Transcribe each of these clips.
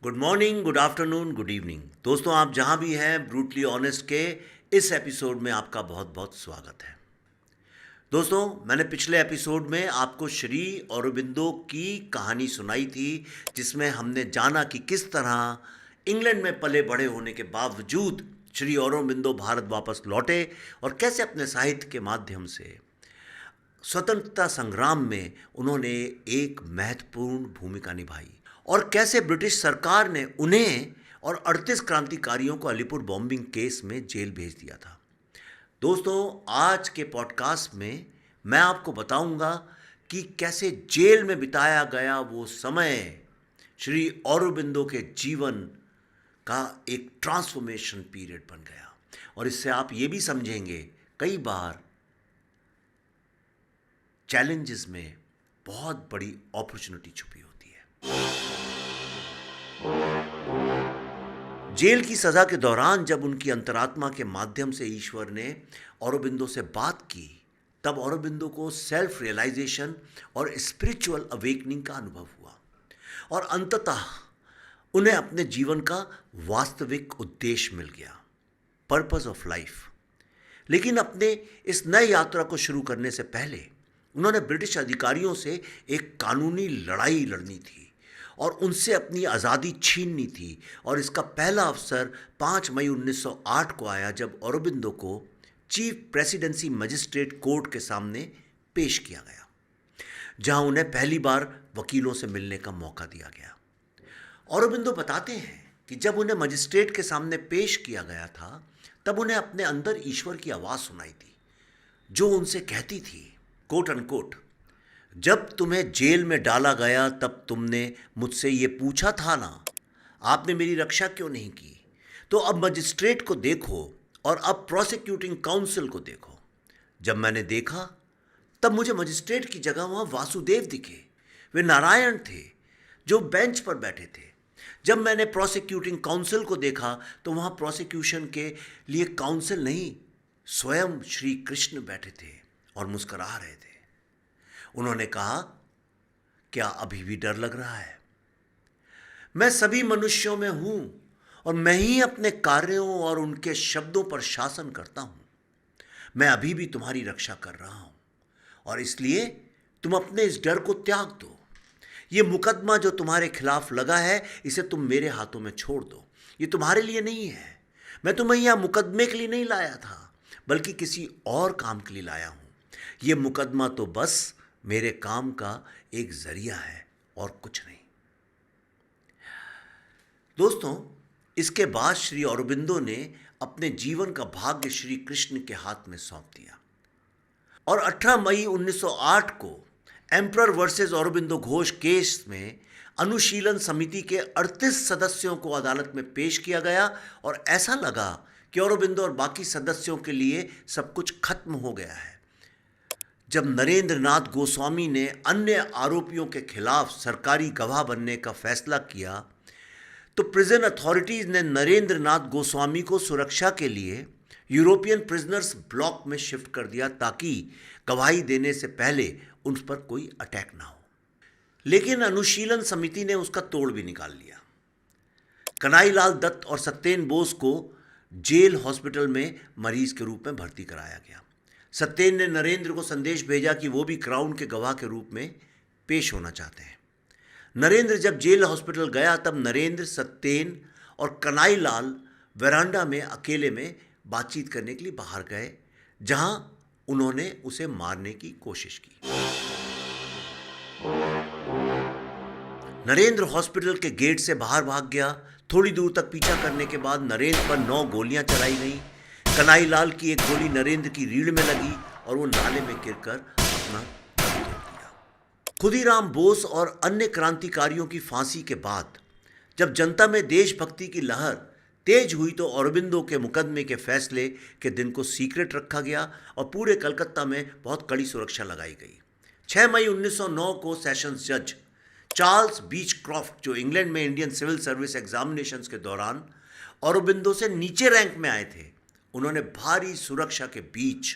Good morning, good afternoon, good evening. दोस्तों, आप जहां भी हैं, ब्रूटली ऑनेस्ट के इस एपिसोड में आपका बहुत बहुत स्वागत है। दोस्तों, मैंने पिछले एपिसोड में आपको श्री औरोबिंदो की कहानी सुनाई थी, जिसमें हमने जाना कि किस तरह इंग्लैंड में पले बड़े होने के बावजूद श्री औरोबिंदो भारत वापस लौटे और कैसे अपने साहित्य के माध्यम से स्वतंत्रता संग्राम में उन्होंने एक महत्वपूर्ण भूमिका निभाई और कैसे ब्रिटिश सरकार ने उन्हें और 38 क्रांतिकारियों को अलीपुर बॉम्बिंग केस में जेल भेज दिया था। दोस्तों, आज के पॉडकास्ट में मैं आपको बताऊंगा कि कैसे जेल में बिताया गया वो समय श्री औरोबिंदो के जीवन का एक ट्रांसफॉर्मेशन पीरियड बन गया। और इससे आप ये भी समझेंगे, कई बार चैलेंजेस में बहुत बड़ी अपॉर्चुनिटी छुपी होती है। जेल की सजा के दौरान जब उनकी अंतरात्मा के माध्यम से ईश्वर ने औरोबिंदो से बात की, तब औरोबिंदो को सेल्फ रियलाइजेशन और स्पिरिचुअल अवेकनिंग का अनुभव हुआ और अंततः उन्हें अपने जीवन का वास्तविक उद्देश्य मिल गया, पर्पस ऑफ लाइफ। लेकिन अपने इस नए यात्रा को शुरू करने से पहले उन्होंने ब्रिटिश अधिकारियों से एक कानूनी लड़ाई लड़नी थी और उनसे अपनी आज़ादी छीननी थी। और इसका पहला अवसर 5 मई 1908 को आया, जब औरोबिंदो को चीफ प्रेसिडेंसी मजिस्ट्रेट कोर्ट के सामने पेश किया गया, जहां उन्हें पहली बार वकीलों से मिलने का मौका दिया गया। औरोबिंदो बताते हैं कि जब उन्हें मजिस्ट्रेट के सामने पेश किया गया था, तब उन्हें अपने अंदर ईश्वर की आवाज़ सुनाई थी, जो उनसे कहती थी, कोट अनकोट, जब तुम्हें जेल में डाला गया तब तुमने मुझसे ये पूछा था ना, आपने मेरी रक्षा क्यों नहीं की? तो अब मजिस्ट्रेट को देखो और अब प्रोसिक्यूटिंग काउंसिल को देखो। जब मैंने देखा तब मुझे मजिस्ट्रेट की जगह वहाँ वासुदेव दिखे। वे नारायण थे जो बेंच पर बैठे थे। जब मैंने प्रोसिक्यूटिंग काउंसिल को देखा तो वहाँ प्रोसिक्यूशन के लिए काउंसिल नहीं, स्वयं श्री कृष्ण बैठे थे और मुस्करा रहे थे। उन्होंने कहा, क्या अभी भी डर लग रहा है? मैं सभी मनुष्यों में हूं और मैं ही अपने कार्यों और उनके शब्दों पर शासन करता हूं। मैं अभी भी तुम्हारी रक्षा कर रहा हूं और इसलिए तुम अपने इस डर को त्याग दो। ये मुकदमा जो तुम्हारे खिलाफ लगा है, इसे तुम मेरे हाथों में छोड़ दो। ये तुम्हारे लिए नहीं है। मैं तुम्हें यहां मुकदमे के लिए नहीं लाया था, बल्कि किसी और काम के लिए लाया हूं। ये मुकदमा तो बस मेरे काम का एक जरिया है और कुछ नहीं। दोस्तों, इसके बाद श्री औरोबिंदो ने अपने जीवन का भाग्य श्री कृष्ण के हाथ में सौंप दिया और 18 मई 1908 को emperor versus Aurobindo Ghosh case में अनुशीलन समिति के 38 सदस्यों को अदालत में पेश किया गया और ऐसा लगा कि औरोबिंदो और बाकी सदस्यों के लिए सब कुछ खत्म हो गया है। जब नरेंद्र नाथ गोस्वामी ने अन्य आरोपियों के खिलाफ सरकारी गवाह बनने का फैसला किया, तो प्रिजन अथॉरिटीज़ ने नरेंद्र नाथ गोस्वामी को सुरक्षा के लिए यूरोपियन प्रिजनर्स ब्लॉक में शिफ्ट कर दिया, ताकि गवाही देने से पहले उन पर कोई अटैक ना हो। लेकिन अनुशीलन समिति ने उसका तोड़ भी निकाल लिया। कन्हैयालाल दत्त और सत्येन बोस को जेल हॉस्पिटल में मरीज के रूप में भर्ती कराया गया। सत्येन ने नरेंद्र को संदेश भेजा कि वो भी क्राउन के गवाह के रूप में पेश होना चाहते हैं। नरेंद्र जब जेल हॉस्पिटल गया, तब नरेंद्र, सत्येन और कन्हैयालाल वरांडा में अकेले में बातचीत करने के लिए बाहर गए, जहां उन्होंने उसे मारने की कोशिश की। नरेंद्र हॉस्पिटल के गेट से बाहर भाग गया। थोड़ी दूर तक पीछा करने के बाद नरेंद्र पर 9 गोलियां चलाई गईं। कन्हैयालाल की एक गोली नरेंद्र की रीढ़ में लगी और वो नाले में गिरकर अपना दम तोड़ दिया। खुदीराम बोस और अन्य क्रांतिकारियों की फांसी के बाद जब जनता में देशभक्ति की लहर तेज हुई, तो औरोबिंदो के मुकदमे के फैसले के दिन को सीक्रेट रखा गया और पूरे कलकत्ता में बहुत कड़ी सुरक्षा लगाई गई। 6 मई 1909 को सेशंस जज चार्ल्स बीचक्रॉफ्ट, जो इंग्लैंड में इंडियन सिविल सर्विस एग्जामिनेशंस के दौरान औरोबिंदो से नीचे रैंक में आए थे, उन्होंने भारी सुरक्षा के बीच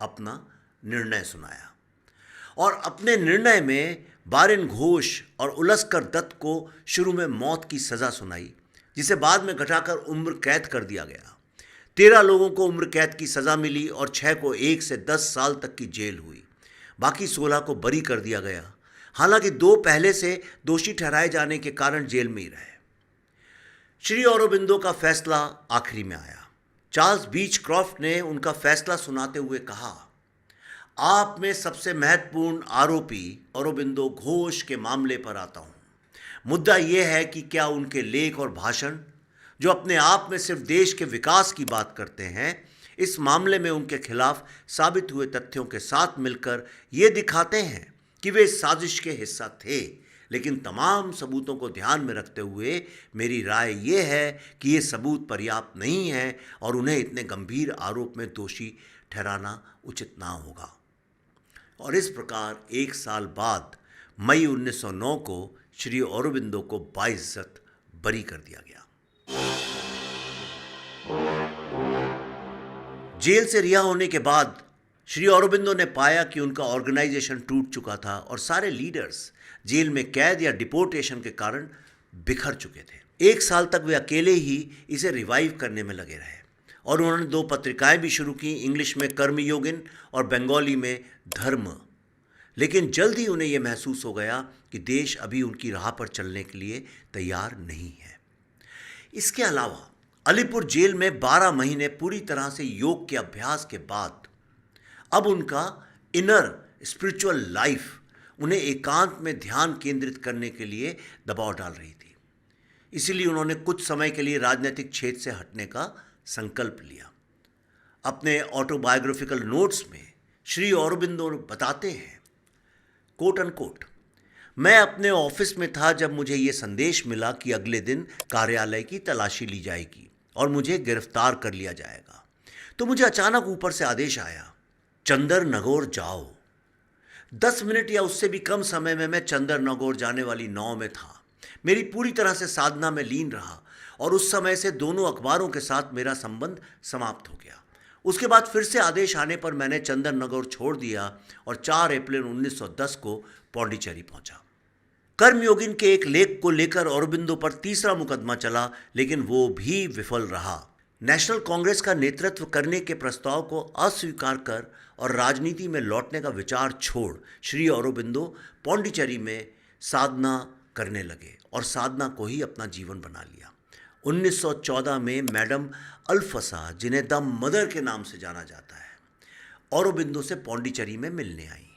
अपना निर्णय सुनाया और अपने निर्णय में बारिन घोष और उलस्कर दत्त को शुरू में मौत की सज़ा सुनाई, जिसे बाद में घटाकर उम्र कैद कर दिया गया। 13 लोगों को उम्र कैद की सज़ा मिली और 6 को 1 से 10 साल तक की जेल हुई। बाकी 16 को बरी कर दिया गया, हालांकि 2 पहले से दोषी ठहराए जाने के कारण जेल में ही रहे। श्री अरबिंदो का फैसला आखिरी में आया। चार्ल्स बीचक्रॉफ्ट ने उनका फैसला सुनाते हुए कहा, आप में सबसे महत्वपूर्ण आरोपी अरबिंदो घोष के मामले पर आता हूँ। मुद्दा यह है कि क्या उनके लेख और भाषण, जो अपने आप में सिर्फ देश के विकास की बात करते हैं, इस मामले में उनके खिलाफ साबित हुए तथ्यों के साथ मिलकर ये दिखाते हैं कि वे इस साजिश के हिस्सा थे। लेकिन तमाम सबूतों को ध्यान में रखते हुए मेरी राय ये है कि ये सबूत पर्याप्त नहीं है और उन्हें इतने गंभीर आरोप में दोषी ठहराना उचित ना होगा। और इस प्रकार 1 साल बाद मई 1909 को श्री अरबिंदो को बाइज्जत बरी कर दिया गया। जेल से रिहा होने के बाद श्री अरबिंदो ने पाया कि उनका ऑर्गेनाइजेशन टूट चुका था और सारे लीडर्स जेल में कैद या डिपोर्टेशन के कारण बिखर चुके थे। 1 साल तक वे अकेले ही इसे रिवाइव करने में लगे रहे और उन्होंने 2 पत्रिकाएं भी शुरू की, इंग्लिश में कर्मयोगिन और बंगाली में धर्म। लेकिन जल्द ही उन्हें यह महसूस हो गया कि देश अभी उनकी राह पर चलने के लिए तैयार नहीं है। इसके अलावा अलीपुर जेल में 12 महीने पूरी तरह से योग के अभ्यास के बाद अब उनका इनर स्पिरिचुअल लाइफ उन्हें एकांत में ध्यान केंद्रित करने के लिए दबाव डाल रही थी। इसीलिए उन्होंने कुछ समय के लिए राजनीतिक क्षेत्र से हटने का संकल्प लिया। अपने ऑटोबायोग्राफिकल नोट्स में श्री अरबिंदो बताते हैं, कोट अनकोट, मैं अपने ऑफिस में था जब मुझे ये संदेश मिला कि अगले दिन कार्यालय की तलाशी ली जाएगी और मुझे गिरफ्तार कर लिया जाएगा। तो मुझे अचानक ऊपर से आदेश आया, चंदर नगौर जाओ। 10 मिनट या उससे भी कम समय में मैं चंदर नगौर जाने वाली नाव में था। मेरी पूरी तरह से साधना में लीन रहा और उस समय से दोनों अखबारों के साथ मेरा संबंध समाप्त हो गया। उसके बाद फिर से आदेश आने पर मैंने चंदर नगौर छोड़ दिया और 4 अप्रैल 1910 को पौंडीचेरी पहुंचा। कर्मयोगिन के एक लेख को लेकर अरबिंदो पर तीसरा मुकदमा चला, लेकिन वो भी विफल रहा। नेशनल कांग्रेस का नेतृत्व करने के प्रस्ताव को अस्वीकार कर और राजनीति में लौटने का विचार छोड़ श्री अरबिंदो पौंडीचेरी में साधना करने लगे और साधना को ही अपना जीवन बना लिया। 1914 में मैडम अल्फसा, जिन्हें द मदर के नाम से जाना जाता है, अरबिंदो से पौंडीचेरी में मिलने आई,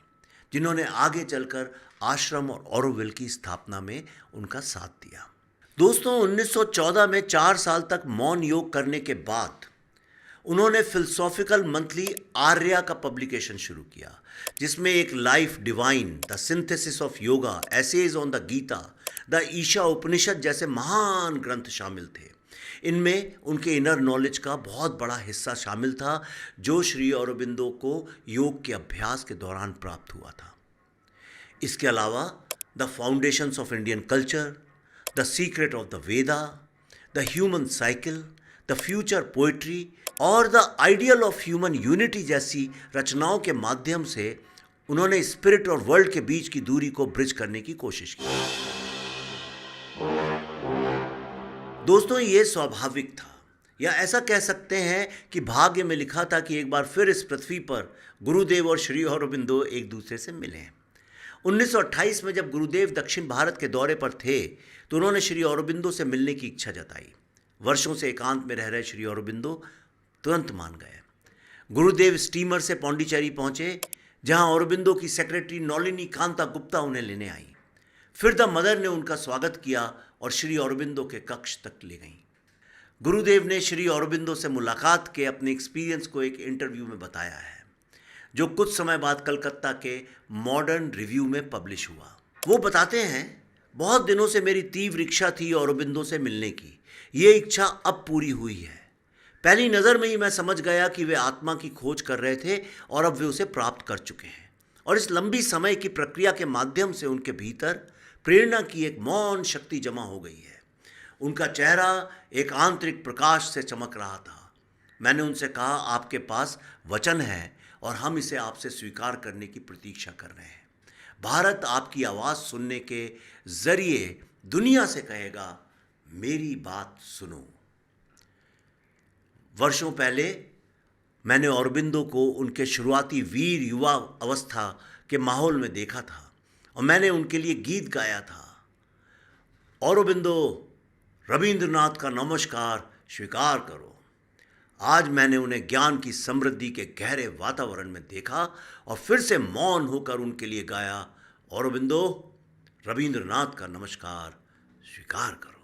जिन्होंने आगे चलकर आश्रम और ऑरोविल की स्थापना में उनका साथ दिया। दोस्तों, 1914 में 4 साल तक मौन योग करने के बाद उन्होंने फिलोसॉफिकल मंथली आर्या का पब्लिकेशन शुरू किया, जिसमें एक life divine, the synthesis of yoga, essays on the Gita, the Isha Upanishad जैसे महान ग्रंथ शामिल थे। इनमें उनके इनर नॉलेज का बहुत बड़ा हिस्सा शामिल था, जो श्री अरबिंदो को योग के अभ्यास के दौरान प्राप्त हुआ था। इसके अलावा the foundations of Indian culture, the secret of the Veda, the human cycle, the future poetry और the ideal of human unity जैसी रचनाओं के माध्यम से उन्होंने स्पिरिट और वर्ल्ड के बीच की दूरी को ब्रिज करने की कोशिश की। दोस्तों, ये स्वाभाविक था, या ऐसा कह सकते हैं कि भाग्य में लिखा था कि एक बार फिर इस पृथ्वी पर गुरुदेव और श्री अरबिंदो एक दूसरे से मिले। 1928 में जब गुरुदेव दक्षिण भारत के दौरे पर थे तो उन्होंने श्री अरबिंदो से मिलने की इच्छा जताई। वर्षों से एकांत में रह रहे श्री अरबिंदो तुरंत मान गए। गुरुदेव स्टीमर से पौंडीचेरी पहुंचे, जहां अरबिंदो की सेक्रेटरी नौलिनी कांता गुप्ता उन्हें लेने आई। फिर द मदर ने उनका स्वागत किया और श्री अरबिंदो के कक्ष तक ले गईं। गुरुदेव ने श्री अरबिंदो से मुलाकात के अपने एक्सपीरियंस को एक इंटरव्यू में बताया है, जो कुछ समय बाद कलकत्ता के मॉडर्न रिव्यू में पब्लिश हुआ। वो बताते हैं, बहुत दिनों से मेरी तीव्र इच्छा थी अरबिंदो से मिलने की। ये इच्छा अब पूरी हुई है। पहली नज़र में ही मैं समझ गया कि वे आत्मा की खोज कर रहे थे और अब वे उसे प्राप्त कर चुके हैं। और इस लंबी समय की प्रक्रिया के माध्यम से उनके भीतर प्रेरणा की एक मौन शक्ति जमा हो गई है। उनका चेहरा एक आंतरिक प्रकाश से चमक रहा था। मैंने उनसे कहा, आपके पास वचन है और हम इसे आपसे स्वीकार करने की प्रतीक्षा कर रहे हैं। भारत आपकी आवाज़ सुनने के ज़रिए दुनिया से कहेगा, मेरी बात सुनो। वर्षों पहले मैंने औरबिंदो को उनके शुरुआती वीर युवा अवस्था के माहौल में देखा था और मैंने उनके लिए गीत गाया था। औरबिंदो, रविंद्रनाथ का नमस्कार स्वीकार करो। आज मैंने उन्हें ज्ञान की समृद्धि के गहरे वातावरण में देखा और फिर से मौन होकर उनके लिए गाया, औरबिंदो, रविंद्रनाथ का नमस्कार स्वीकार करो।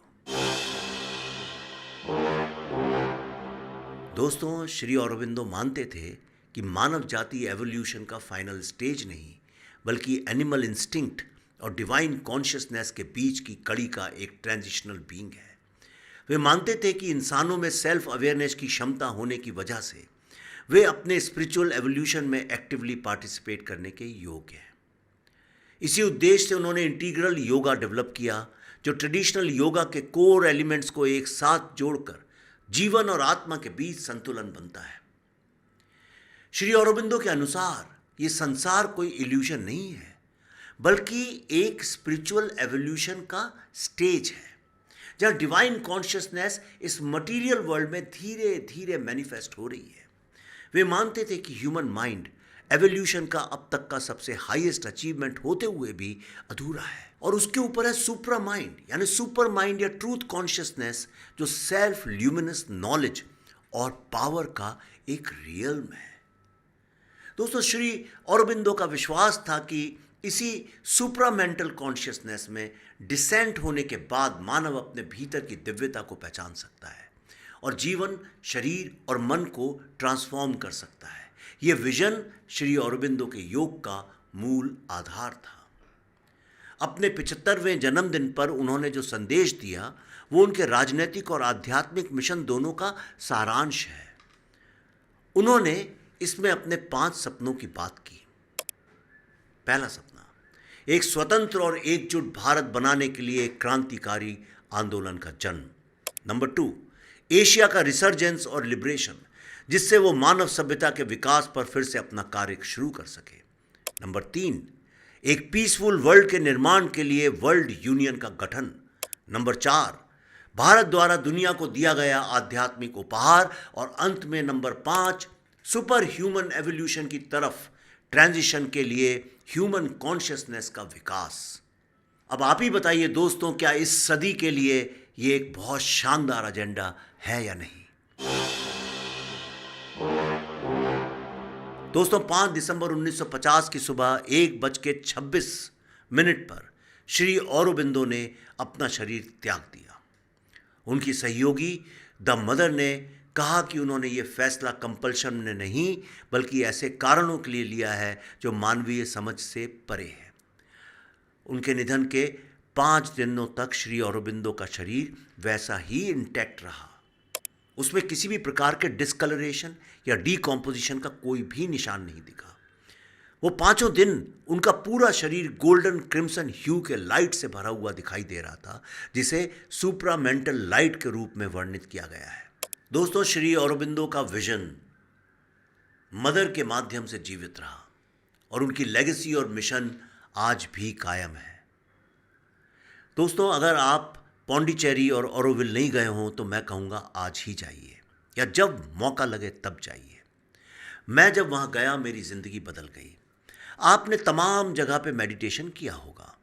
दोस्तों, श्री औरबिंदो मानते थे कि मानव जाति एवोल्यूशन का फाइनल स्टेज नहीं, बल्कि एनिमल इंस्टिंक्ट और डिवाइन कॉन्शियसनेस के बीच की कड़ी का एक ट्रांजिशनल बीइंग है। वे मानते थे कि इंसानों में सेल्फ अवेयरनेस की क्षमता होने की वजह से वे अपने स्पिरिचुअल एवोल्यूशन में एक्टिवली पार्टिसिपेट करने के योग्य हैं। इसी उद्देश्य से उन्होंने इंटीग्रल योगा डेवलप किया, जो ट्रेडिशनल योगा के कोर एलिमेंट्स को एक साथ जोड़कर जीवन और आत्मा के बीच संतुलन बनता है। श्री औरोबिंदो के अनुसार ये संसार कोई इल्यूजन नहीं है, बल्कि एक स्पिरिचुअल एवोल्यूशन का स्टेज है, जहाँ डिवाइन कॉन्शियसनेस इस मटेरियल वर्ल्ड में धीरे धीरे मैनिफेस्ट हो रही है। वे मानते थे कि ह्यूमन माइंड एवोल्यूशन का अब तक का सबसे हाईएस्ट अचीवमेंट होते हुए भी अधूरा है, और उसके ऊपर है सुप्रा माइंड, यानी सुपर माइंड या ट्रूथ कॉन्शियसनेस, जो सेल्फ ल्यूमिनस नॉलेज और पावर का एक रियल्म है। दोस्तों, श्री औरोबिंदो का विश्वास था कि इसी सुप्रामेंटल कॉन्शियसनेस में डिसेंट होने के बाद मानव अपने भीतर की दिव्यता को पहचान सकता है और जीवन, शरीर और मन को ट्रांसफॉर्म कर सकता है। यह विजन श्री औरोबिंदो के योग का मूल आधार था। अपने 75वें जन्मदिन पर उन्होंने जो संदेश दिया वो उनके राजनीतिक और आध्यात्मिक मिशन दोनों का सारांश है। उन्होंने इसमें अपने 5 सपनों की बात की। पहला सपना, एक स्वतंत्र और एकजुट भारत बनाने के लिए एक क्रांतिकारी आंदोलन का जन्म। नंबर 2, एशिया का रिसर्जेंस और लिबरेशन, जिससे वो मानव सभ्यता के विकास पर फिर से अपना कार्य शुरू कर सके। नंबर 3, एक पीसफुल वर्ल्ड के निर्माण के लिए वर्ल्ड यूनियन का गठन। नंबर 4, भारत द्वारा दुनिया को दिया गया आध्यात्मिक उपहार। और अंत में नंबर 5, सुपर ह्यूमन एवोल्यूशन की तरफ ट्रांजिशन के लिए ह्यूमन कॉन्शियसनेस का विकास। अब आप ही बताइए दोस्तों, क्या इस सदी के लिए ये एक बहुत शानदार एजेंडा है या नहीं? दोस्तों, 5 दिसंबर 1950 की सुबह 1:26 पर श्री औरोबिंदो ने अपना शरीर त्याग दिया। उनकी सहयोगी द मदर ने कहा कि उन्होंने ये फैसला कंपल्शन में नहीं, बल्कि ऐसे कारणों के लिए लिया है जो मानवीय समझ से परे है। उनके निधन के 5 दिनों तक श्री औरोबिंदो का शरीर वैसा ही इंटैक्ट रहा। उसमें किसी भी प्रकार के डिस्कलरेशन या डीकॉम्पोजिशन का कोई भी निशान नहीं दिखा। वो 5 दिन उनका पूरा शरीर गोल्डन क्रिम्सन ह्यू के लाइट से भरा हुआ दिखाई दे रहा था, जिसे सुप्रामेंटल लाइट के रूप में वर्णित किया गया है। दोस्तों, श्री औरोबिंदो का विजन मदर के माध्यम से जीवित रहा और उनकी लेगेसी और मिशन आज भी कायम है। दोस्तों, अगर आप पौंडीचेरी और ऑरोविल नहीं गए हों तो मैं कहूँगा आज ही जाइए, या जब मौका लगे तब जाइए। मैं जब वहाँ गया मेरी ज़िंदगी बदल गई। आपने तमाम जगह पे मेडिटेशन किया होगा।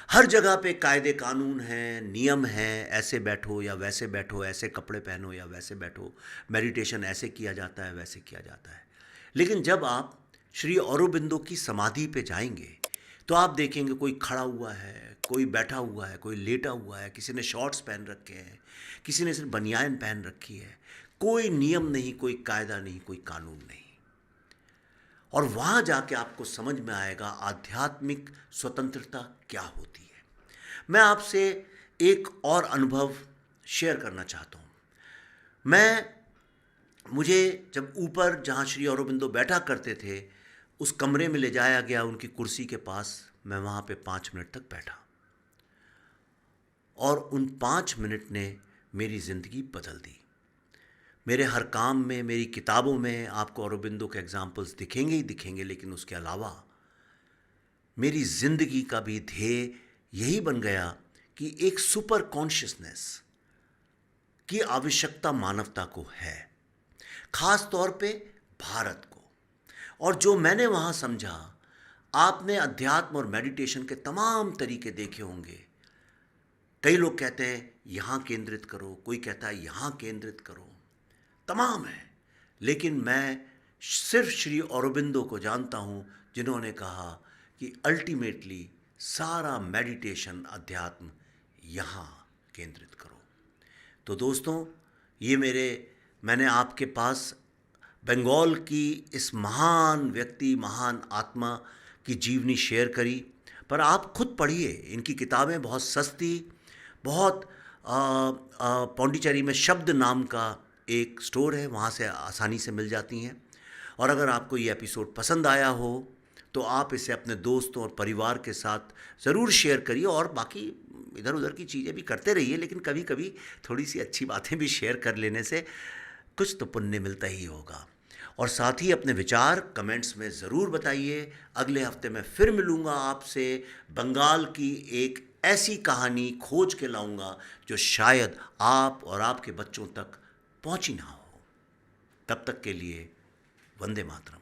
हर जगह पे कायदे कानून हैं, नियम हैं, ऐसे बैठो या वैसे बैठो, ऐसे कपड़े पहनो या वैसे बैठो, मेडिटेशन ऐसे किया जाता है, वैसे किया जाता है। लेकिन जब आप श्री औरोबिंदो की समाधि पे जाएंगे तो आप देखेंगे कोई खड़ा हुआ है, कोई बैठा हुआ है, कोई लेटा हुआ है, किसी ने शॉर्ट्स पहन रखे हैं, किसी ने सिर्फ बनियान पहन रखी है। कोई नियम नहीं, कोई कायदा नहीं, कोई कानून नहीं। और वहाँ जाके आपको समझ में आएगा आध्यात्मिक स्वतंत्रता क्या होती है। मैं आपसे एक और अनुभव शेयर करना चाहता हूँ। मुझे जब ऊपर जहाँ श्री औरोबिंदो बैठा करते थे उस कमरे में ले जाया गया, उनकी कुर्सी के पास मैं वहाँ पे 5 मिनट तक बैठा और उन 5 मिनट ने मेरी ज़िंदगी बदल दी। मेरे हर काम में, मेरी किताबों में आपको औरोबिंदो के एग्जाम्पल्स दिखेंगे ही दिखेंगे, लेकिन उसके अलावा मेरी जिंदगी का भी ध्येय यही बन गया कि एक सुपर कॉन्शियसनेस की आवश्यकता मानवता को है, खास तौर पे भारत को। और जो मैंने वहाँ समझा, आपने अध्यात्म और मेडिटेशन के तमाम तरीके देखे होंगे। कई लोग कहते हैं यहाँ केंद्रित करो, कोई कहता है यहाँ केंद्रित करो, तमाम है। लेकिन मैं सिर्फ श्री औरोबिंदो को जानता हूँ जिन्होंने कहा कि अल्टीमेटली सारा मेडिटेशन अध्यात्म यहाँ केंद्रित करो। तो दोस्तों, ये मैंने आपके पास बंगाल की इस महान व्यक्ति, महान आत्मा की जीवनी शेयर करी। पर आप खुद पढ़िए, इनकी किताबें बहुत सस्ती, बहुत पौंडीचेरी में शब्द नाम का एक स्टोर है, वहाँ से आसानी से मिल जाती हैं। और अगर आपको ये एपिसोड पसंद आया हो तो आप इसे अपने दोस्तों और परिवार के साथ ज़रूर शेयर करिए, और बाकी इधर उधर की चीज़ें भी करते रहिए, लेकिन कभी कभी थोड़ी सी अच्छी बातें भी शेयर कर लेने से कुछ तो पुण्य मिलता ही होगा। और साथ ही अपने विचार कमेंट्स में ज़रूर बताइए। अगले हफ्ते मैं फिर मिलूँगा आपसे, बंगाल की एक ऐसी कहानी खोज के लाऊंगा जो शायद आप और आपके बच्चों तक पहुंची ना हो। तब तक के लिए वंदे मातरम।